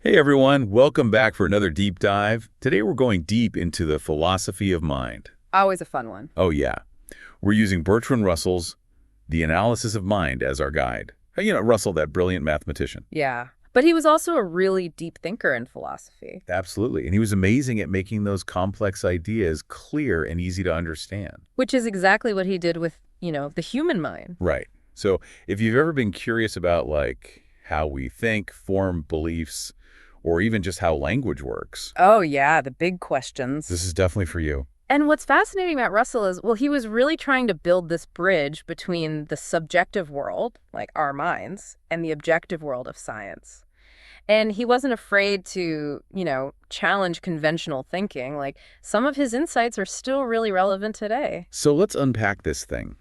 Hey everyone, welcome back for another deep dive. Today we're going deep into the philosophy of mind. Always a fun one. Oh yeah, we're using Bertrand Russell's The Analysis of Mind as our guide. You know, Russell, that brilliant mathematician. Yeah. But he was also a really deep thinker in philosophy. Absolutely, and he was amazing at making those complex ideas clear and easy to understand. Which is exactly what he did with, the human mind. Right. So if you've ever been curious about how we think, form beliefs, or even just how language works, Oh, yeah, the big questions. this is definitely for you. And what's fascinating about Russell is, well, he was really trying to build this bridge between the subjective world, like our minds, and the objective world of science. And he wasn't afraid to, challenge conventional thinking. Like, some of his insights are still really relevant today. So let's unpack this thing.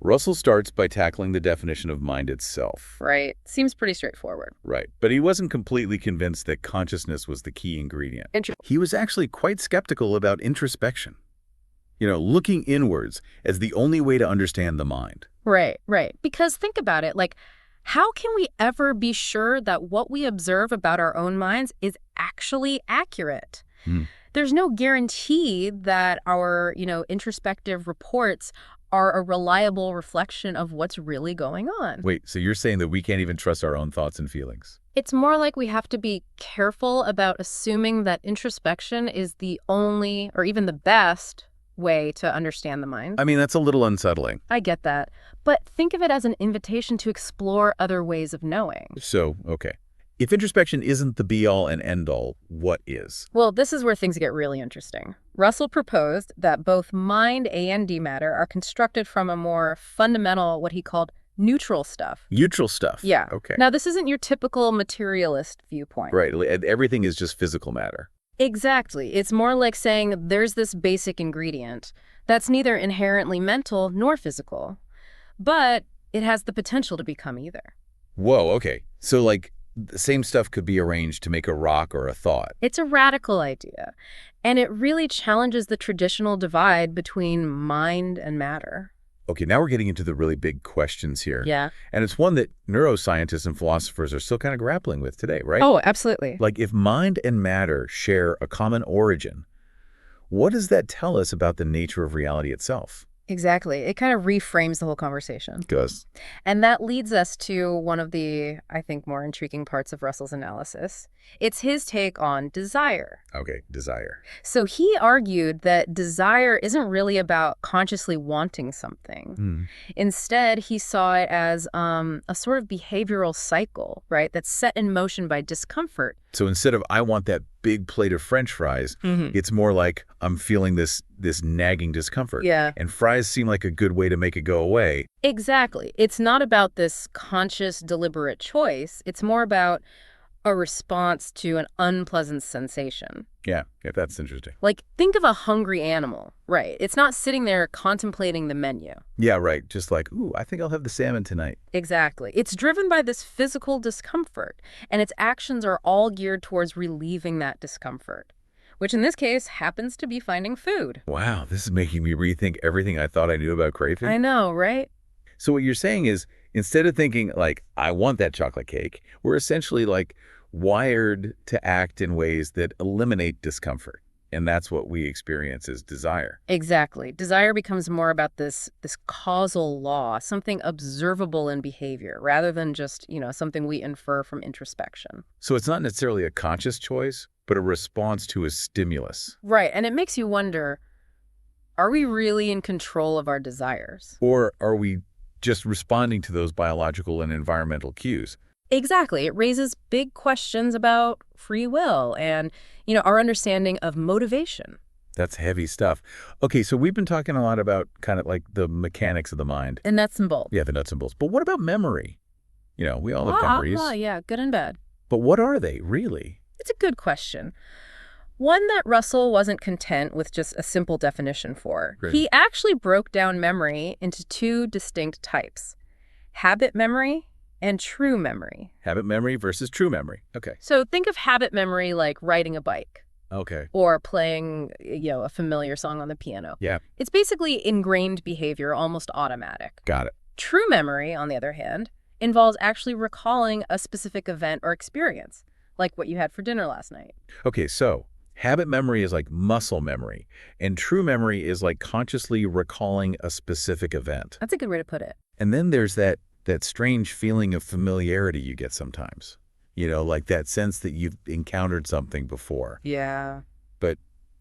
Russell starts by tackling the definition of mind itself. Right. Seems pretty straightforward. Right. But he wasn't completely convinced that consciousness was the key ingredient. Interesting. He was actually quite skeptical about introspection. Looking inwards as the only way to understand the mind. Right. Because think about it, how can we ever be sure that what we observe about our own minds is actually accurate? There's no guarantee that our, introspective reports are a reliable reflection of what's really going on. Wait, so you're saying that we can't even trust our own thoughts and feelings? It's more like we have to be careful about assuming that introspection is the only or even the best way to understand the mind. I mean, that's a little unsettling. I get that. But think of it as an invitation to explore other ways of knowing. So, okay. If introspection isn't the be-all and end-all, what is? Well, this is where things get really interesting. Russell proposed that both mind and matter are constructed from a more fundamental, what he called neutral stuff. Neutral stuff. Yeah. Okay. Now, this isn't your typical materialist viewpoint. Right. Everything is just physical matter. Exactly. It's more like saying there's this basic ingredient that's neither inherently mental nor physical, but it has the potential to become either. Whoa, okay. So, the same stuff could be arranged to make a rock or a thought. It's a radical idea, and it really challenges the traditional divide between mind and matter. Okay, now we're getting into the really big questions here. Yeah. And it's one that neuroscientists and philosophers are still kind of grappling with today, right? Oh, absolutely. If mind and matter share a common origin, what does that tell us about the nature of reality itself? Exactly. It kind of reframes the whole conversation. Because And that leads us to one of the, I think, more intriguing parts of Russell's analysis. It's his take on desire. okay, desire. So he argued that desire isn't really about consciously wanting something. Instead, he saw it as a sort of behavioral cycle, right, that's set in motion by discomfort. So instead of I want that big plate of French fries, it's more like I'm feeling this nagging discomfort. Yeah. And fries seem like a good way to make it go away. Exactly. It's not about this conscious, deliberate choice. It's more about a response to an unpleasant sensation. Yeah, that's interesting. Think of a hungry animal, right? It's not sitting there contemplating the menu. Yeah, right. Just ooh, I think I'll have the salmon tonight. Exactly. It's driven by this physical discomfort, and its actions are all geared towards relieving that discomfort, which in this case happens to be finding food. Wow, this is making me rethink everything I thought I knew about craving. I know, right? So what you're saying is, instead of thinking I want that chocolate cake, we're essentially wired to act in ways that eliminate discomfort. And that's what we experience as desire. Exactly. Desire becomes more about this causal law, something observable in behavior, rather than just, something we infer from introspection. So it's not necessarily a conscious choice, but a response to a stimulus. Right. And it makes you wonder, are we really in control of our desires? Or are we just responding to those biological and environmental cues? Exactly. It raises big questions about free will and, our understanding of motivation. That's heavy stuff. Okay, so we've been talking a lot about kind of the mechanics of the mind. And nuts and bolts. Yeah, the nuts and bolts. But what about memory? We all have memories. Yeah, good and bad. But what are they, really? It's a good question. One that Russell wasn't content with just a simple definition for. Great. He actually broke down memory into two distinct types: habit memory and true memory. Habit memory versus true memory. Okay. So think of habit memory like riding a bike Okay. or playing, a familiar song on the piano. Yeah. It's basically ingrained behavior, almost automatic. Got it. True memory, on the other hand, involves actually recalling a specific event or experience, like what you had for dinner last night. Okay, so habit memory is like muscle memory, and true memory is like consciously recalling a specific event. That's a good way to put it. And then there's that strange feeling of familiarity you get sometimes. Like that sense that you've encountered something before, Yeah. but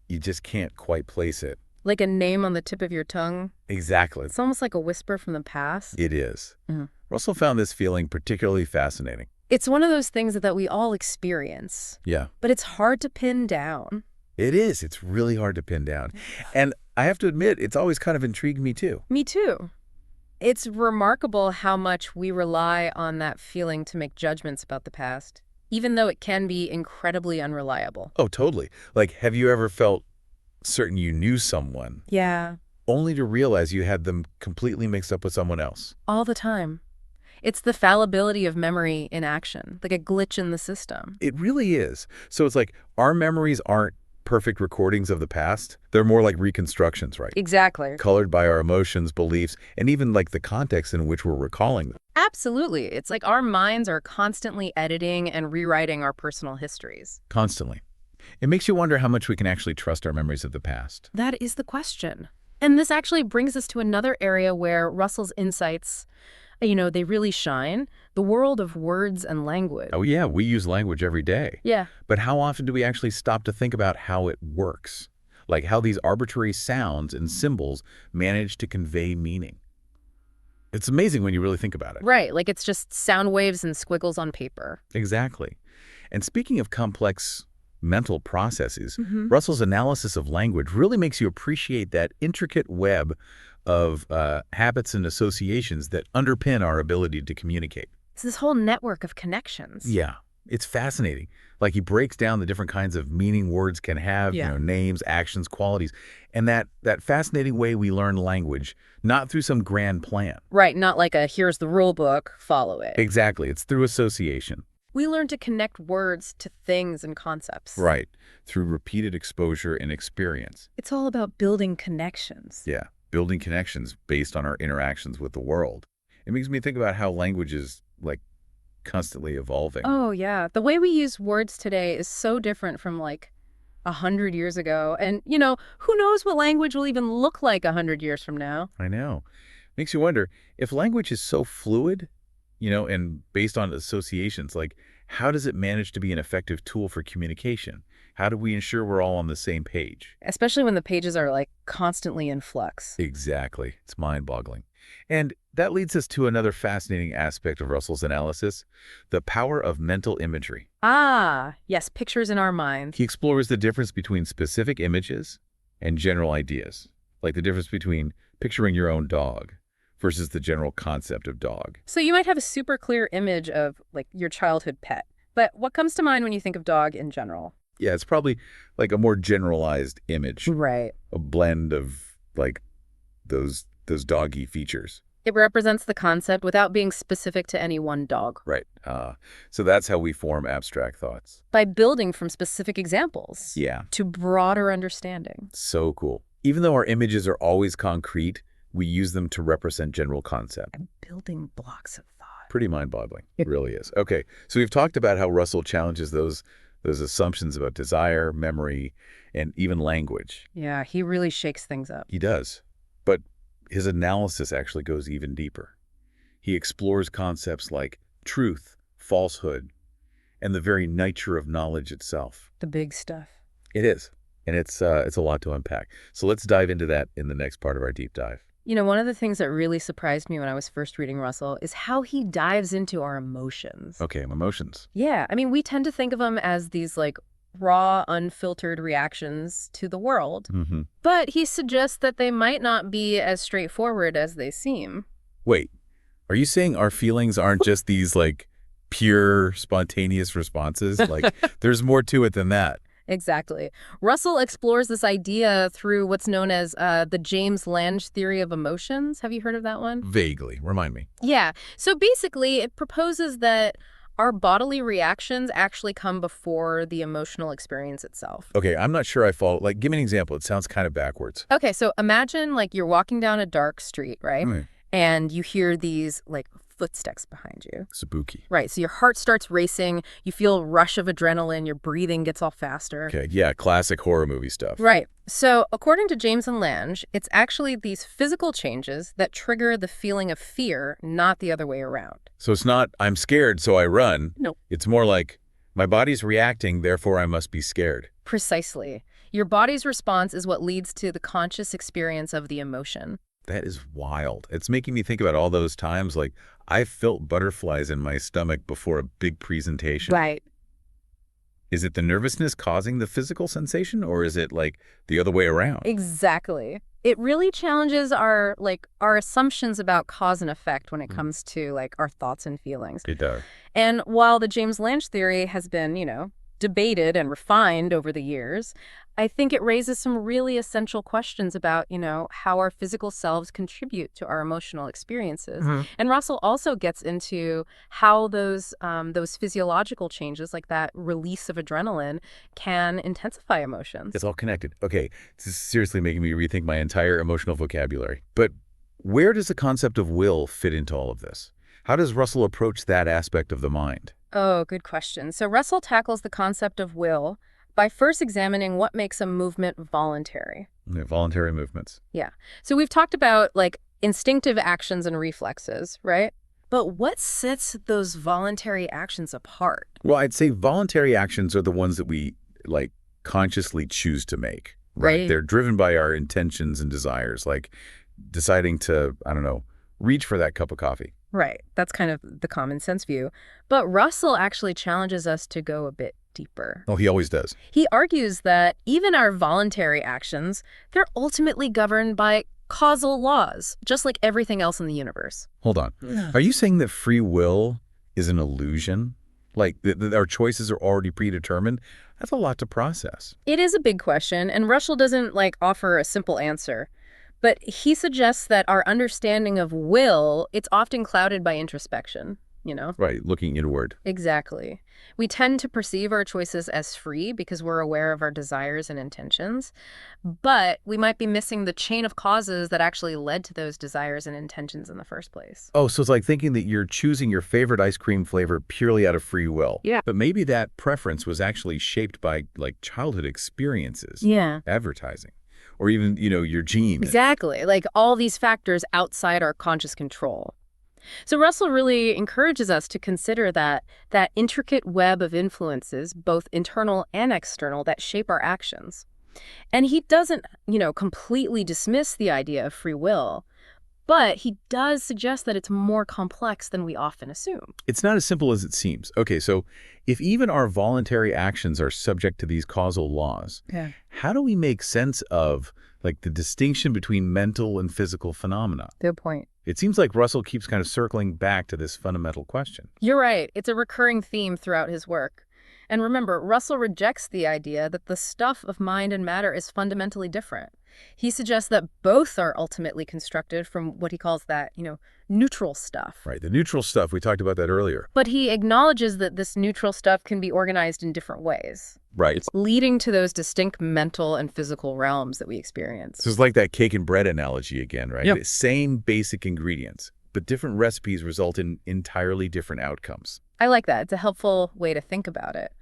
you just can't quite place it. Like a name on the tip of your tongue. Exactly. It's almost like a whisper from the past. It is. Mhm. Russell found this feeling particularly fascinating. It's one of those things that we all experience, Yeah. but it's hard to pin down. It is. It's really hard to pin down. And I have to admit, it's always kind of intrigued me too. Me too. It's remarkable how much we rely on that feeling to make judgments about the past, even though it can be incredibly unreliable. Oh, totally. Like, have you ever felt certain you knew someone, Yeah, only to realize you had them completely mixed up with someone else? all the time. It's the fallibility of memory in action, like a glitch in the system. It really is. So it's like our memories aren't perfect recordings of the past. They're more like reconstructions, right? Exactly. Colored by our emotions, beliefs, and even like the context in which we're recalling them. Absolutely. It's like our minds are constantly editing and rewriting our personal histories. Constantly. It makes you wonder how much we can actually trust our memories of the past. That is the question. And this actually brings us to another area where Russell's insights, they really shine, the world of words and language. Oh yeah, we use language every day. Yeah. But how often do we actually stop to think about how it works? Like how these arbitrary sounds and symbols manage to convey meaning. It's amazing when you really think about it. Right, like it's just sound waves and squiggles on paper. Exactly. And speaking of complex mental processes, Mhm. Russell's analysis of language really makes you appreciate that intricate web of habits and associations that underpin our ability to communicate. It's this whole network of connections. Yeah, it's fascinating. Like he breaks down the different kinds of meaning words can have, Yeah. names, actions, qualities, and that fascinating way we learn language, not through some grand plan. Right, not like a here's the rule book, follow it. Exactly, it's through association. We learn to connect words to things and concepts. Right, through repeated exposure and experience. It's all about building connections. Yeah, building connections based on our interactions with the world. It makes me think about how language is, like, constantly evolving. Oh, yeah. The way we use words today is so different from, 100 years ago. And, who knows what language will even look like 100 years from now? I know. Makes you wonder, if language is so fluid, and based on associations, like, how does it manage to be an effective tool for communication? How do we ensure we're all on the same page? Especially when the pages are, constantly in flux. Exactly. It's mind-boggling. And that leads us to another fascinating aspect of Russell's analysis, the power of mental imagery. Ah, yes, pictures in our minds. He explores the difference between specific images and general ideas, like the difference between picturing your own dog versus the general concept of dog. So you might have a super clear image of, your childhood pet. But what comes to mind when you think of dog in general? Yeah, it's probably like a more generalized image, Right. a blend of, those doggy features. It represents the concept without being specific to any one dog. Right. So that's how we form abstract thoughts. By building from specific examples. Yeah. To broader understanding. So cool. Even though our images are always concrete, we use them to represent general concept. And building blocks of thought. Pretty mind-boggling. It really is. Okay, so we've talked about how Russell challenges those assumptions about desire, memory, and even language. Yeah, he really shakes things up. He does. But his analysis actually goes even deeper. He explores concepts like truth, falsehood, and the very nature of knowledge itself. The big stuff. It is. And it's a lot to unpack. So let's dive into that in the next part of our deep dive. One of the things that really surprised me when I was first reading Russell is how he dives into our emotions. Okay, emotions. Yeah, we tend to think of them as these, raw, unfiltered reactions to the world. Mm-hmm. But he suggests that they might not be as straightforward as they seem. Wait, are you saying our feelings aren't just these, pure, spontaneous responses? There's more to it than that. Exactly. Russell explores this idea through what's known as the James Lange theory of emotions. Have you heard of that one? Vaguely. Remind me. Yeah. So basically, it proposes that our bodily reactions actually come before the emotional experience itself. Okay, I'm not sure I follow. Give me an example. It sounds kind of backwards. Okay, so imagine, you're walking down a dark street, right? Right. And you hear these, footsteps behind you. Spooky. Right, so your heart starts racing, you feel a rush of adrenaline, your breathing gets all faster. Okay, yeah, classic horror movie stuff. Right. So according to James and Lange, it's actually these physical changes that trigger the feeling of fear, not the other way around. So it's not, I'm scared, so I run. No. It's more like, my body's reacting, therefore I must be scared. Precisely. Your body's response is what leads to the conscious experience of the emotion. That is wild. It's making me think about all those times, like, I felt butterflies in my stomach before a big presentation. Right. Is it the nervousness causing the physical sensation, or is it, like, the other way around? Exactly. It really challenges our assumptions about cause and effect when it comes to, our thoughts and feelings. It does. And while the James Lange theory has been, debated and refined over the years, I think it raises some really essential questions about, how our physical selves contribute to our emotional experiences. And Russell also gets into how those physiological changes, like that release of adrenaline, can intensify emotions. It's all connected. Okay, this is seriously making me rethink my entire emotional vocabulary. But where does the concept of will fit into all of this? How does Russell approach that aspect of the mind? Oh, good question. So Russell tackles the concept of will by first examining what makes a movement voluntary. Yeah, voluntary movements. Yeah. So we've talked about instinctive actions and reflexes, right? But what sets those voluntary actions apart? Well, I'd say voluntary actions are the ones that we consciously choose to make. Right. They're driven by our intentions and desires, like deciding to, I don't know, reach for that cup of coffee. Right. That's kind of the common sense view. But Russell actually challenges us to go a bit deeper. Oh, he always does. He argues that even our voluntary actions, they're ultimately governed by causal laws, just like everything else in the universe. Hold on. Are you saying that free will is an illusion? Like that our choices are already predetermined? That's a lot to process. It is a big question, and Russell doesn't offer a simple answer. But he suggests that our understanding of will, it's often clouded by introspection, Right, looking inward. Exactly. We tend to perceive our choices as free because we're aware of our desires and intentions, but we might be missing the chain of causes that actually led to those desires and intentions in the first place. Oh, so it's like thinking that you're choosing your favorite ice cream flavor purely out of free will. Yeah. But maybe that preference was actually shaped by childhood experiences. Yeah. Advertising. Or even, your genes. Exactly. All these factors outside our conscious control. So Russell really encourages us to consider that intricate web of influences, both internal and external, that shape our actions. And he doesn't, completely dismiss the idea of free will, but he does suggest that it's more complex than we often assume. It's not as simple as it seems. Okay, so if even our voluntary actions are subject to these causal laws, how do we make sense of the distinction between mental and physical phenomena? Good point. It seems like Russell keeps kind of circling back to this fundamental question. You're right. It's a recurring theme throughout his work. And remember, Russell rejects the idea that the stuff of mind and matter is fundamentally different. He suggests that both are ultimately constructed from what he calls that, neutral stuff. Right, the neutral stuff, we talked about that earlier. But he acknowledges that this neutral stuff can be organized in different ways. Right. Leading to those distinct mental and physical realms that we experience. So it's like that cake and bread analogy again, right? Yep. The same basic ingredients, but different recipes result in entirely different outcomes. I like that. It's a helpful way to think about it.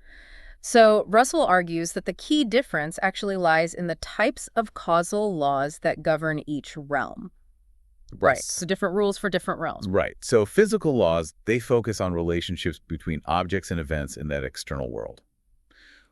So Russell argues that the key difference actually lies in the types of causal laws that govern each realm. Right. So different rules for different realms. Right. So physical laws, they focus on relationships between objects and events in that external world.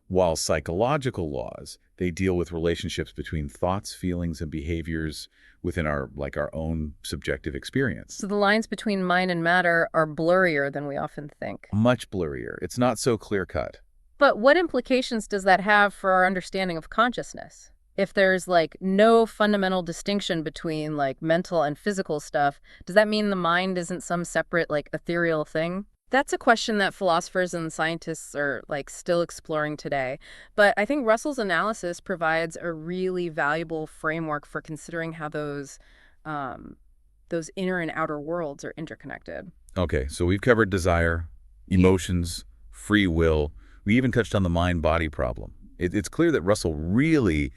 While psychological laws, they deal with relationships between thoughts, feelings, and behaviors within our own subjective experience. So the lines between mind and matter are blurrier than we often think. Much blurrier. It's not so clear-cut. But what implications does that have for our understanding of consciousness? If there's no fundamental distinction between mental and physical stuff, does that mean the mind isn't some separate ethereal thing? That's a question that philosophers and scientists are still exploring today. But I think Russell's analysis provides a really valuable framework for considering how those inner and outer worlds are interconnected. Okay, so we've covered desire, emotions, free will. We even touched on the mind-body problem. It's clear that Russell really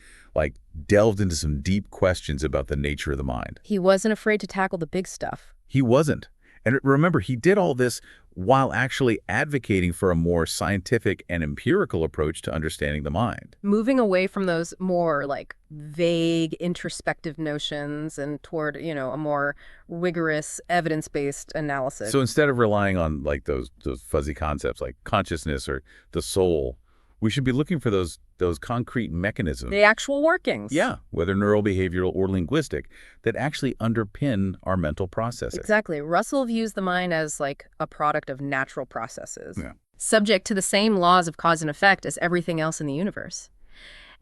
delved into some deep questions about the nature of the mind. He wasn't afraid to tackle the big stuff. He wasn't. And remember, he did all this while actually advocating for a more scientific and empirical approach to understanding the mind. Moving away from those more like vague introspective notions and toward, a more rigorous evidence-based analysis. So instead of relying on like those fuzzy concepts like consciousness or the soul, we should be looking for those concrete mechanisms. The actual workings. Yeah, whether neurobehavioral or linguistic, that actually underpin our mental processes. Exactly. Russell views the mind as like a product of natural processes, Yeah. subject to the same laws of cause and effect as everything else in the universe.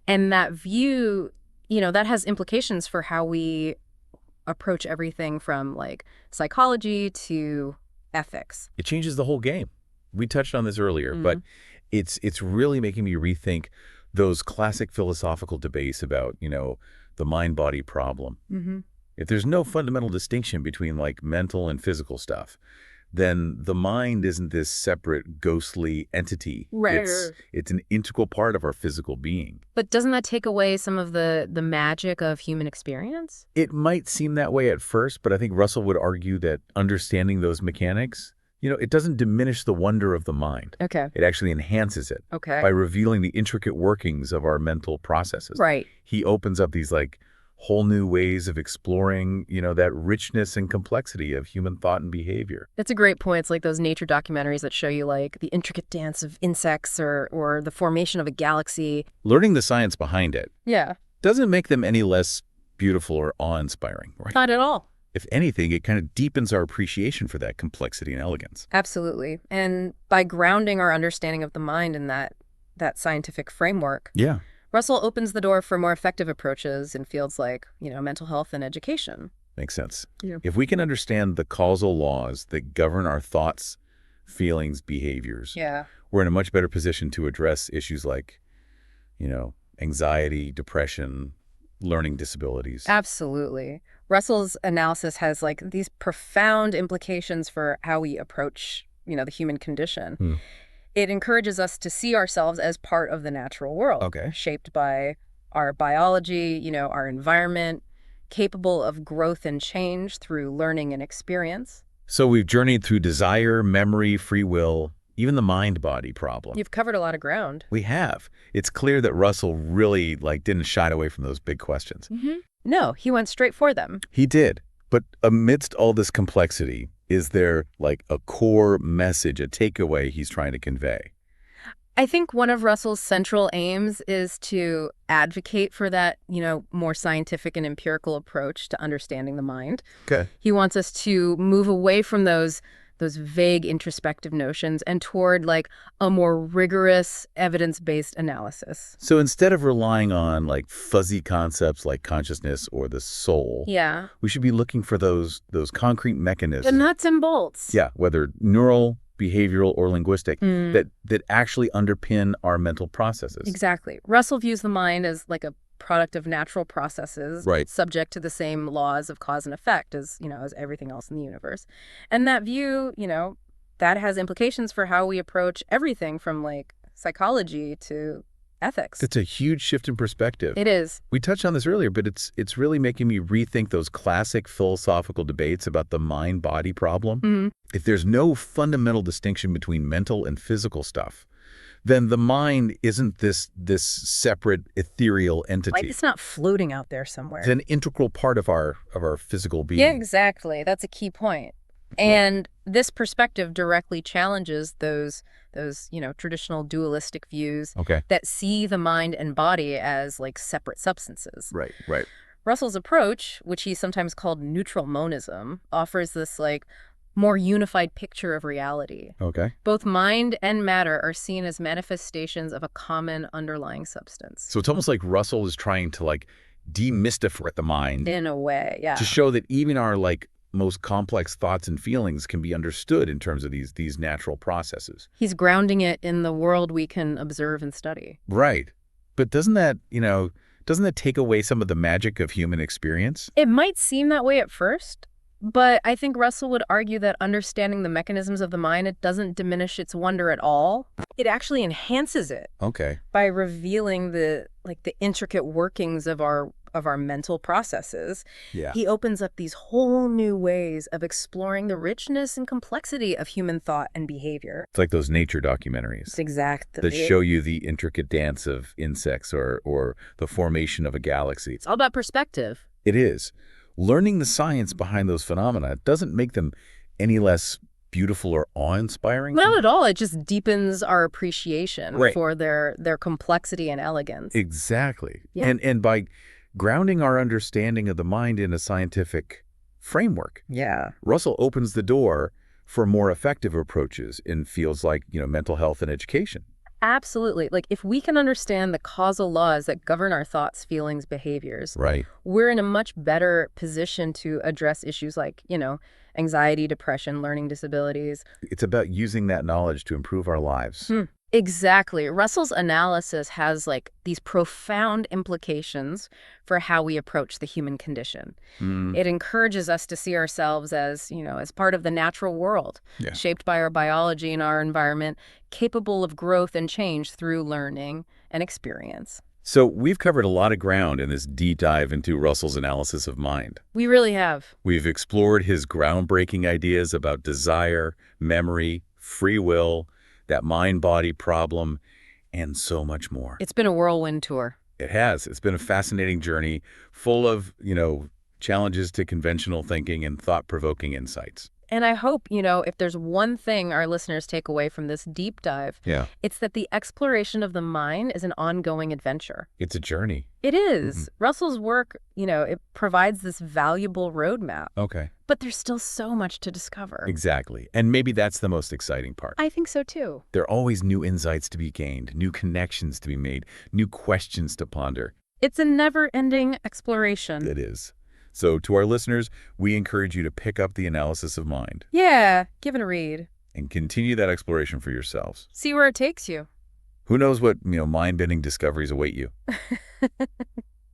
And that view, that has implications for how we approach everything from like psychology to ethics. It changes the whole game. We touched on this earlier, but it's really making me rethink those classic philosophical debates about, the mind-body problem. If there's no fundamental distinction between like mental and physical stuff, then the mind isn't this separate ghostly entity. Right. It's an integral part of our physical being. But doesn't that take away some of the magic of human experience? It might seem that way at first, but I think Russell would argue that understanding those mechanics, it doesn't diminish the wonder of the mind. Okay. It actually enhances it Okay. by revealing the intricate workings of our mental processes. Right. He opens up these like whole new ways of exploring, that richness and complexity of human thought and behavior. That's a great point. It's like those nature documentaries that show you like the intricate dance of insects or the formation of a galaxy. Learning the science behind it Yeah. doesn't make them any less beautiful or awe-inspiring, right? Not at all. If anything, it kind of deepens our appreciation for that complexity and elegance. Absolutely. And by grounding our understanding of the mind in that scientific framework, Yeah. Russell opens the door for more effective approaches in fields like, mental health and education. Makes sense. Yeah. If we can understand the causal laws that govern our thoughts, feelings, behaviors, Yeah. we're in a much better position to address issues like, anxiety, depression, learning disabilities. Absolutely. Russell's analysis has like these profound implications for how we approach, the human condition. It encourages us to see ourselves as part of the natural world, Okay. shaped by our biology, our environment, capable of growth and change through learning and experience. So we've journeyed through desire, memory, free will, even the mind-body problem. You've covered a lot of ground. We have. It's clear that Russell really didn't shy away from those big questions. No, he went straight for them. He did. But amidst all this complexity, is there like a core message, a takeaway he's trying to convey? I think one of Russell's central aims is to advocate for that, more scientific and empirical approach to understanding the mind. Okay. He wants us to move away from those vague introspective notions and toward like a more rigorous evidence-based analysis. So instead of relying on like fuzzy concepts like consciousness or the soul, Yeah. we should be looking for those concrete mechanisms. The nuts and bolts. Yeah, whether neural, behavioral, or linguistic, that actually underpin our mental processes. Exactly. Russell views the mind as like a product of natural processes, Right. subject to the same laws of cause and effect as, as everything else in the universe. And that view, that has implications for how we approach everything from like psychology to ethics. It's a huge shift in perspective. It is. We touched on this earlier, but it's really making me rethink those classic philosophical debates about the mind-body problem. If there's no fundamental distinction between mental and physical stuff, then the mind isn't this separate ethereal entity. Like it's not floating out there somewhere. It's an integral part of our physical being. Yeah, exactly. That's a key point. And this perspective directly challenges those traditional dualistic views Okay. that see the mind and body as like separate substances. Right. Russell's approach, which he sometimes called neutral monism, offers this like more unified picture of reality. Okay. Both mind and matter are seen as manifestations of a common underlying substance. So it's almost like Russell is trying to demystify the mind In a way, yeah. to show that even our most complex thoughts and feelings can be understood in terms of these natural processes. He's grounding it in the world we can observe and study. Right. But doesn't that take away some of the magic of human experience? It might seem that way at first, but I think Russell would argue that understanding the mechanisms of the mind, it doesn't diminish its wonder at all. It actually enhances it Okay. by revealing the intricate workings of our of our mental processes, Yeah. he opens up these whole new ways of exploring the richness and complexity of human thought and behavior. It's like those nature It's documentaries exact. that show you the intricate dance of insects or the formation of a galaxy. It's all about perspective. It is. Learning the science behind those phenomena doesn't make them any less beautiful or awe-inspiring. Not at all. It just deepens our appreciation Right. for their complexity and elegance. Exactly. Yeah. And by grounding our understanding of the mind in a scientific framework, Yeah. Russell opens the door for more effective approaches in fields like, mental health and education. Absolutely. Like, if we can understand the causal laws that govern our thoughts, feelings, behaviors, Right. we're in a much better position to address issues like, anxiety, depression, learning disabilities. It's about using that knowledge to improve our lives. Exactly. Russell's analysis has these profound implications for how we approach the human condition. It encourages us to see ourselves as, as part of the natural world, Yeah. shaped by our biology and our environment, capable of growth and change through learning and experience. So we've covered a lot of ground in this deep dive into Russell's analysis of mind. We really have. We've explored his groundbreaking ideas about desire, memory, free will, that mind-body problem, and so much more. It's been a whirlwind tour. It has. It's been a fascinating journey full of, challenges to conventional thinking and thought-provoking insights. And I hope, if there's one thing our listeners take away from this deep dive, Yeah. it's that the exploration of the mind is an ongoing adventure. It's a journey. It is. Russell's work, it provides this valuable roadmap, Okay. but there's still so much to discover. Exactly. And maybe that's the most exciting part. I think so too. There are always new insights to be gained, new connections to be made, new questions to ponder. It's a never-ending exploration. It is. So to our listeners, we encourage you to pick up the analysis of mind Yeah, give it a read. and continue that exploration for yourselves. See where it takes you. Who knows what, mind-bending discoveries await you.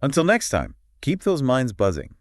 Until next time, keep those minds buzzing.